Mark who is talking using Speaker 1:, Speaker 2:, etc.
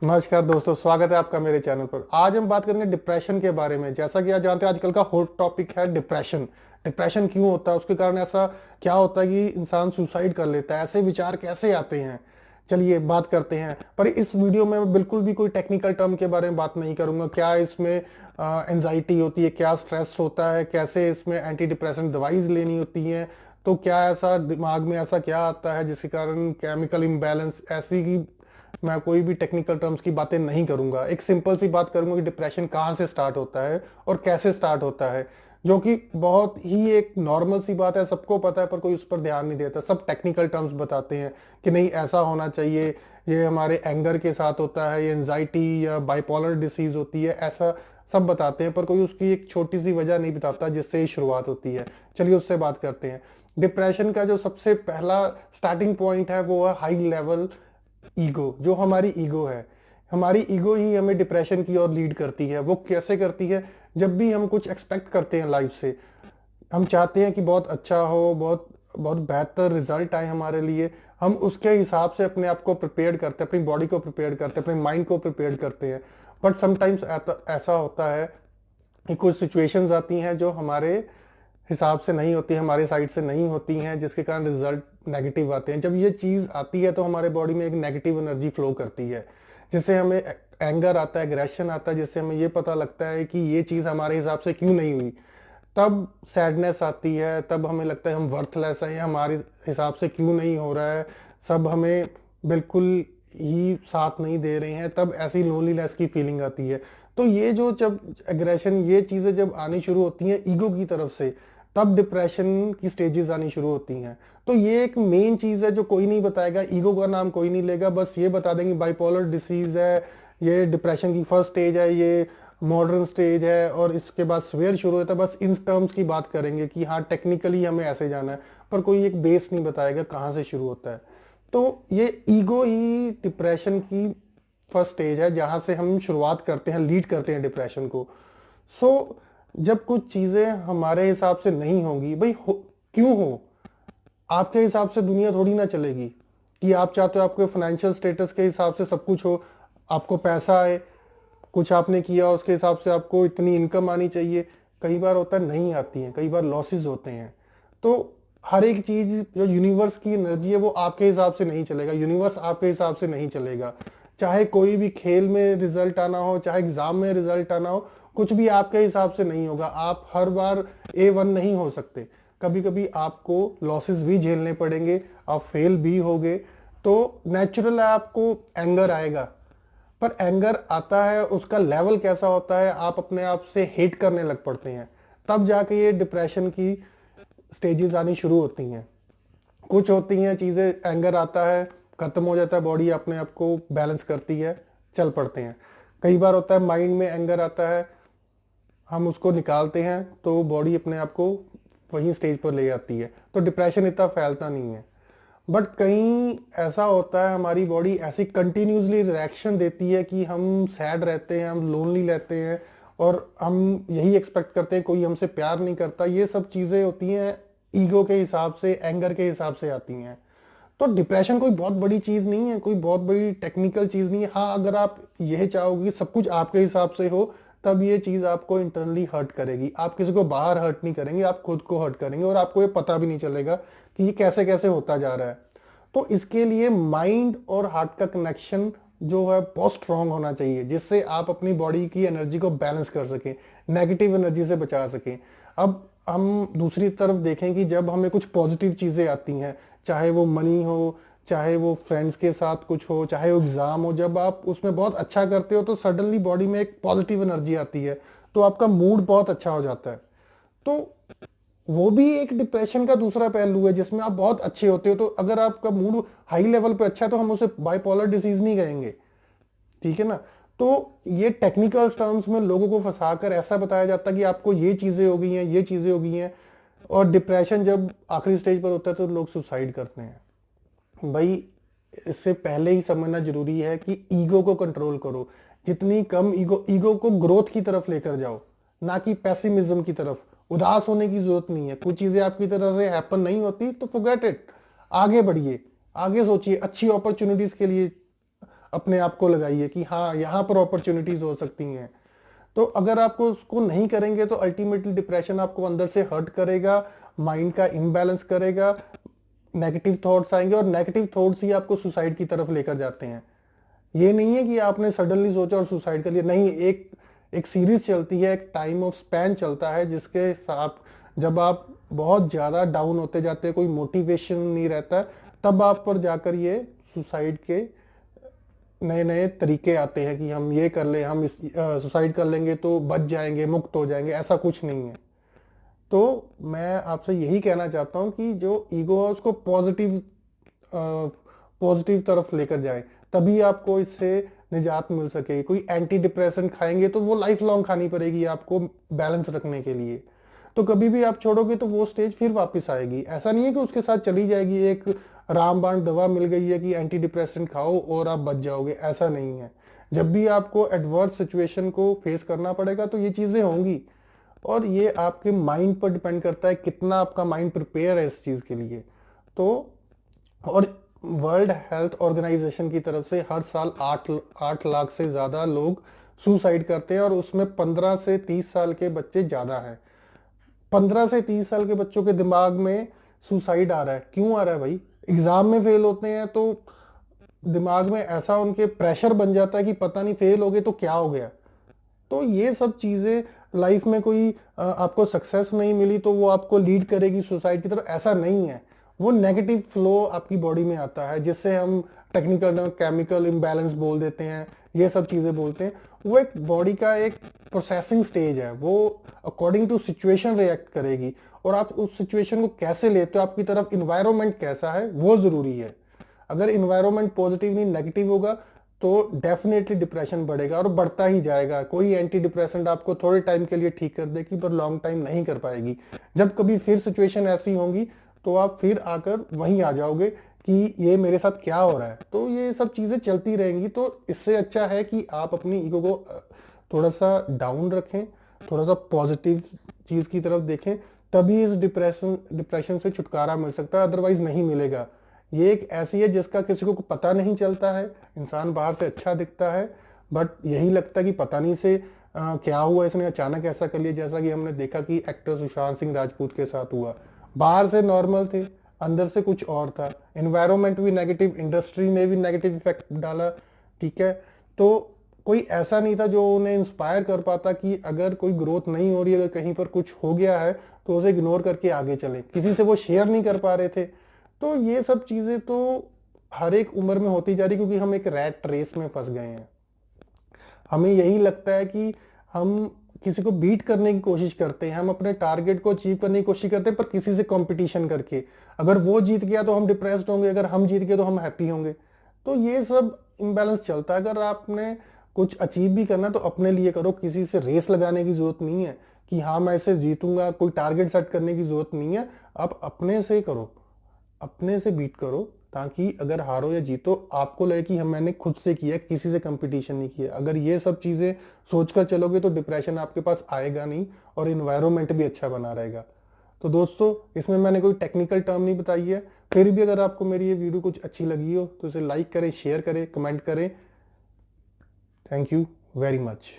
Speaker 1: नमस्कार दोस्तों, स्वागत है आपका मेरे चैनल पर। आज हम बात करेंगे डिप्रेशन के बारे में। जैसा कि आप जानते हैं, आजकल का हॉट टॉपिक है डिप्रेशन। डिप्रेशन क्यों होता है, उसके कारण ऐसा क्या होता है कि इंसान सुसाइड कर लेता है, ऐसे विचार कैसे आते हैं, चलिए बात करते हैं। पर इस वीडियो में मैं बिल्कुल भी कोई टेक्निकल टर्म के बारे में बात नहीं करूंगा। क्या इसमें एंजाइटी होती है, क्या स्ट्रेस होता है, कैसे इसमें एंटी डिप्रेशन दवाइज लेनी होती है, तो क्या ऐसा दिमाग में ऐसा क्या आता है जिसके कारण केमिकल इम्बैलेंस, ऐसी की मैं कोई भी टेक्निकल टर्म्स की बातें नहीं करूंगा। एक सिंपल सी बात करूंगा कि डिप्रेशन कहाँ से स्टार्ट होता है और कैसे स्टार्ट होता है, जो कि बहुत ही एक नॉर्मल सी बात है, सबको पता है, पर कोई उस पर ध्यान नहीं देता। सब टेक्निकल टर्म्स बताते हैं कि नहीं ऐसा होना चाहिए, ये हमारे एंगर के साथ होता है, ये एंजाइटी या बाइपोलर डिसीज होती है, ऐसा सब बताते हैं, पर कोई उसकी एक छोटी सी वजह नहीं बताता जिससे ही शुरुआत होती है। चलिए उससे बात करते हैं। डिप्रेशन का जो सबसे पहला स्टार्टिंग पॉइंट है वो है हाई लेवल ईगो। जो हमारी ईगो है, हमारी ईगो ही हमें डिप्रेशन की ओर लीड करती है। वो कैसे करती है? जब भी हम कुछ एक्सपेक्ट करते हैं लाइफ से, हम चाहते हैं कि बहुत अच्छा हो, बहुत बहुत बेहतर रिजल्ट आए हमारे लिए, हम उसके हिसाब से अपने आप को प्रिपेयर करते हैं, अपनी बॉडी को प्रिपेयर करते हैं, अपने माइंड को प्रिपेयर करते हैं। बट समटाइम्स ऐसा होता है कि कुछ सिचुएशंस आती हैं जो हमारे हिसाब से नहीं होती, हमारे साइड से नहीं होती हैं, जिसके कारण रिजल्ट नेगेटिव आते हैं। जब ये चीज आती है तो हमारे बॉडी में एक नेगेटिव एनर्जी फ्लो करती है, जिससे हमें एंगर आता है, एग्रेशन आता है, जिससे हमें ये पता लगता है कि ये चीज हमारे हिसाब से क्यों नहीं हुई। तब सैडनेस आती है, तब हमें लगता है हम वर्थलेस है, हमारे हिसाब से क्यों नहीं हो रहा है, सब हमें बिल्कुल ही साथ नहीं दे रहे हैं, तब ऐसी लोनलीनेस की फीलिंग आती है। तो ये जो जब एग्रेशन, ये चीजें जब आनी शुरू होती हैं ईगो की तरफ से, तब डिप्रेशन की स्टेजेस आनी शुरू होती हैं। तो ये एक मेन चीज है जो कोई नहीं बताएगा, ईगो का नाम कोई नहीं लेगा, बस ये बता देंगे बाइपोलर डिसीज है, ये डिप्रेशन की फर्स्ट स्टेज है, ये मॉडर्न स्टेज है, और इसके बाद सवेयर शुरू होता है। बस इन टर्म्स की बात करेंगे कि हाँ टेक्निकली हमें ऐसे जाना है, पर कोई एक बेस नहीं बताएगा कहाँ से शुरू होता है। तो ये ईगो ही डिप्रेशन की फर्स्ट स्टेज है, जहां से हम शुरुआत करते हैं, लीड करते हैं डिप्रेशन को। सो जब कुछ चीजें हमारे हिसाब से नहीं होंगी, भाई क्यों हो? आपके हिसाब से दुनिया थोड़ी ना चलेगी कि आप चाहते हो आपके फाइनेंशियल स्टेटस के हिसाब से सब कुछ हो, आपको पैसा आए, कुछ आपने किया उसके हिसाब से आपको इतनी इनकम आनी चाहिए। कई बार होता है नहीं आती है, कई बार लॉसेस होते हैं। तो हर एक चीज, जो यूनिवर्स की एनर्जी है, वो आपके हिसाब से नहीं चलेगा, यूनिवर्स आपके हिसाब से नहीं चलेगा। चाहे कोई भी खेल में रिजल्ट आना हो, चाहे एग्जाम में रिजल्ट आना हो, कुछ भी आपके हिसाब से नहीं होगा। आप हर बार A1 नहीं हो सकते, कभी कभी आपको लॉसेस भी झेलने पड़ेंगे, आप फेल भी होगे। तो नेचुरल है, आपको एंगर आएगा, पर एंगर आता है, उसका लेवल कैसा होता है, आप अपने आप से हेट करने लग पड़ते हैं, तब जाके ये डिप्रेशन की स्टेजेस आनी शुरू होती हैं। कुछ होती हैं चीजें, एंगर आता है, खत्म हो जाता है, बॉडी अपने आप को बैलेंस करती है, चल पड़ते हैं। कई बार होता है माइंड में एंगर आता है, हम उसको निकालते हैं तो बॉडी अपने आप को वही स्टेज पर ले आती है, तो डिप्रेशन इतना फैलता नहीं है। बट कहीं ऐसा होता है, हमारी बॉडी ऐसी कंटिन्यूसली रिएक्शन देती है कि हम सैड रहते हैं, हम लोनली रहते हैं, और हम यही एक्सपेक्ट करते हैं कोई हमसे प्यार नहीं करता। ये सब चीजें होती हैं ईगो के हिसाब से, एंगर के हिसाब से आती हैं। तो डिप्रेशन कोई बहुत बड़ी चीज नहीं है, कोई बहुत बड़ी टेक्निकल चीज नहीं है। हाँ, अगर आप यह चाहोगे कि सब कुछ आपके हिसाब से हो, तब ये चीज आपको इंटरनली हर्ट करेगी। आप किसी को बाहर हर्ट नहीं करेंगे, आप खुद को हर्ट करेंगे, और आपको ये पता भी नहीं चलेगा कि ये कैसे कैसे होता जा रहा है। तो इसके लिए माइंड और हार्ट का कनेक्शन जो है बहुत स्ट्रांग होना चाहिए, जिससे आप अपनी बॉडी की एनर्जी को बैलेंस कर सकें, नेगेटिव एनर्जी से बचा सकें। अब हम दूसरी तरफ देखें कि जब हमें कुछ पॉजिटिव चीजें आती हैं, चाहे वो मनी हो, चाहे वो फ्रेंड्स के साथ कुछ हो, चाहे वो एग्जाम हो, जब आप उसमें बहुत अच्छा करते हो तो सडनली बॉडी में एक पॉजिटिव एनर्जी आती है, तो आपका मूड बहुत अच्छा हो जाता है। तो वो भी एक डिप्रेशन का दूसरा पहलू है, जिसमें आप बहुत अच्छे होते हो। तो अगर आपका मूड हाई लेवल पे अच्छा है तो हम उसे बाइपोलर डिसीज नहीं कहेंगे, ठीक है ना। तो ये टेक्निकल टर्म्स में लोगों को फंसाकर ऐसा बताया जाता है कि आपको ये चीजें हो गई हैं, ये चीजें हो गई हैं, और डिप्रेशन जब आखिरी स्टेज पर होता है तो लोग सुसाइड करते हैं। भाई, इससे पहले ही समझना जरूरी है कि ईगो को कंट्रोल करो। जितनी कम ईगो, ईगो को ग्रोथ की तरफ लेकर जाओ, ना कि पेसिमिज्म की तरफ। उदास होने की जरूरत नहीं है, कुछ चीजें आपकी तरफ से हैपन नहीं होती तो फॉरगेट इट, आगे बढ़िए, आगे सोचिए, अच्छी अपॉर्चुनिटीज के लिए अपने आप को लगाइए कि हाँ यहाँ पर अपॉर्चुनिटीज हो सकती हैं। तो अगर आपको उसको नहीं करेंगे तो अल्टीमेटली डिप्रेशन आपको अंदर से हर्ट करेगा, माइंड का इम्बैलेंस करेगा, नेगेटिव थॉट्स आएंगे और नेगेटिव थॉट्स ही आपको सुसाइड की तरफ लेकर जाते हैं। ये नहीं है कि आपने सडनली सोचा और सुसाइड कर लिया, नहीं, एक एक सीरीज चलती है, एक टाइम ऑफ स्पैन चलता है जिसके साथ जब आप बहुत ज्यादा डाउन होते जाते हैं, कोई मोटिवेशन नहीं रहता, तब आप पर जाकर ये सुसाइड के नए नए तरीके आते हैं कि हम ये कर ले, हम इस सुसाइड कर लेंगे तो बच जाएंगे, मुक्त हो जाएंगे। ऐसा कुछ नहीं है। तो मैं आपसे यही कहना चाहता हूं कि जो ईगो है उसको पॉजिटिव तरफ लेकर जाए, तभी आपको इससे निजात मिल सकेगी। कोई एंटी डिप्रेसेंट खाएंगे तो वो लाइफ लॉन्ग खानी पड़ेगी आपको बैलेंस रखने के लिए। तो कभी भी आप छोड़ोगे तो वो स्टेज फिर वापस आएगी। ऐसा नहीं है कि उसके साथ चली जाएगी, एक रामबाण दवा मिल गई है कि एंटी डिप्रेसेंट खाओ और आप बच जाओगे, ऐसा नहीं है। जब भी आपको एडवर्स सिचुएशन को फेस करना पड़ेगा तो ये चीजें होंगी, और ये आपके माइंड पर डिपेंड करता है कितना आपका माइंड प्रिपेयर है इस चीज के लिए। तो और वर्ल्ड हेल्थ ऑर्गेनाइजेशन की तरफ से हर साल 8 लाख से ज्यादा लोग सुसाइड करते हैं, और उसमें 15 से 30 साल के बच्चे ज्यादा हैं। 15 से 30 साल के बच्चों के दिमाग में सुसाइड आ रहा है। क्यों आ रहा है भाई? एग्जाम में फेल होते हैं तो दिमाग में ऐसा उनके प्रेशर बन जाता है कि पता नहीं फेल हो गए तो क्या हो गया। तो ये सब चीजें लाइफ में कोई आपको सक्सेस नहीं मिली तो वो आपको लीड करेगी सुसाइड की तरफ, ऐसा नहीं है। वो नेगेटिव फ्लो आपकी बॉडी में आता है जिससे हम टेक्निकल केमिकल इम्बैलेंस बोल देते हैं, ये सब चीजें बोलते हैं। वो एक बॉडी का एक प्रोसेसिंग स्टेज है, वो अकॉर्डिंग टू सिचुएशन रिएक्ट करेगी। और आप उस सिचुएशन को कैसे लेते हो, आपकी तरफ इन्वायरमेंट कैसा है, वो जरूरी है। अगर इन्वायरमेंट पॉजिटिव नहीं नेगेटिव होगा तो डेफिनेटली डिप्रेशन बढ़ेगा और बढ़ता ही जाएगा। कोई एंटी डिप्रेसेंट आपको थोड़े टाइम के लिए ठीक कर देगी पर लॉन्ग टाइम नहीं कर पाएगी। जब कभी फिर सिचुएशन ऐसी होंगी तो आप फिर आकर वहीं आ जाओगे कि ये मेरे साथ क्या हो रहा है। तो ये सब चीजें चलती रहेंगी। तो इससे अच्छा है कि आप अपनी ईगो को थोड़ा सा डाउन रखें, थोड़ा सा पॉजिटिव चीज की तरफ देखें, तभी इस डिप्रेशन से छुटकारा मिल सकता है, अदरवाइज नहीं मिलेगा। ये एक ऐसी है जिसका किसी को पता नहीं चलता है। इंसान बाहर से अच्छा दिखता है बट यही लगता है कि पता नहीं से क्या हुआ, इसने अचानक ऐसा कर लिया। जैसा कि हमने देखा कि एक्टर सुशांत सिंह राजपूत के साथ हुआ। बाहर से नॉर्मल थे, अंदर से कुछ और था। एनवायरमेंट भी नेगेटिव, इंडस्ट्री ने भी नेगेटिव इफेक्ट डाला, ठीक है। तो कोई ऐसा नहीं था जो उन्हें इंस्पायर कर पाता कि अगर कोई ग्रोथ नहीं हो रही, अगर कहीं पर कुछ हो गया है तो उसे इग्नोर करके आगे चले। किसी से वो शेयर नहीं कर पा रहे थे। तो ये सब चीजें तो हर एक उम्र में होती जा रही, क्योंकि हम एक रैट रेस में फंस गए हैं। हमें यही लगता है कि हम किसी को बीट करने की कोशिश करते हैं, हम अपने टारगेट को अचीव करने की कोशिश करते हैं, पर किसी से कंपटीशन करके। अगर वो जीत गया तो हम डिप्रेस्ड होंगे, अगर हम जीत गए तो हम हैप्पी होंगे। तो ये सब इम्बैलेंस चलता है। अगर आपने कुछ अचीव भी करना तो अपने लिए करो, किसी से रेस लगाने की जरूरत नहीं है कि हाँ मैं इसे जीतूंगा, कोई टारगेट सेट करने की जरूरत नहीं है। आप अपने से करो, अपने से बीट करो, ताकि अगर हारो या जीतो आपको लगे कि हम मैंने खुद से किया, किसी से कंपटीशन नहीं किया। अगर ये सब चीजें सोचकर चलोगे तो डिप्रेशन आपके पास आएगा नहीं और इन्वायरमेंट भी अच्छा बना रहेगा। तो दोस्तों, इसमें मैंने कोई टेक्निकल टर्म नहीं बताई है। फिर भी अगर आपको मेरी ये वीडियो कुछ अच्छी लगी हो तो इसे लाइक करें, शेयर करें, कमेंट करें। Thank you very much.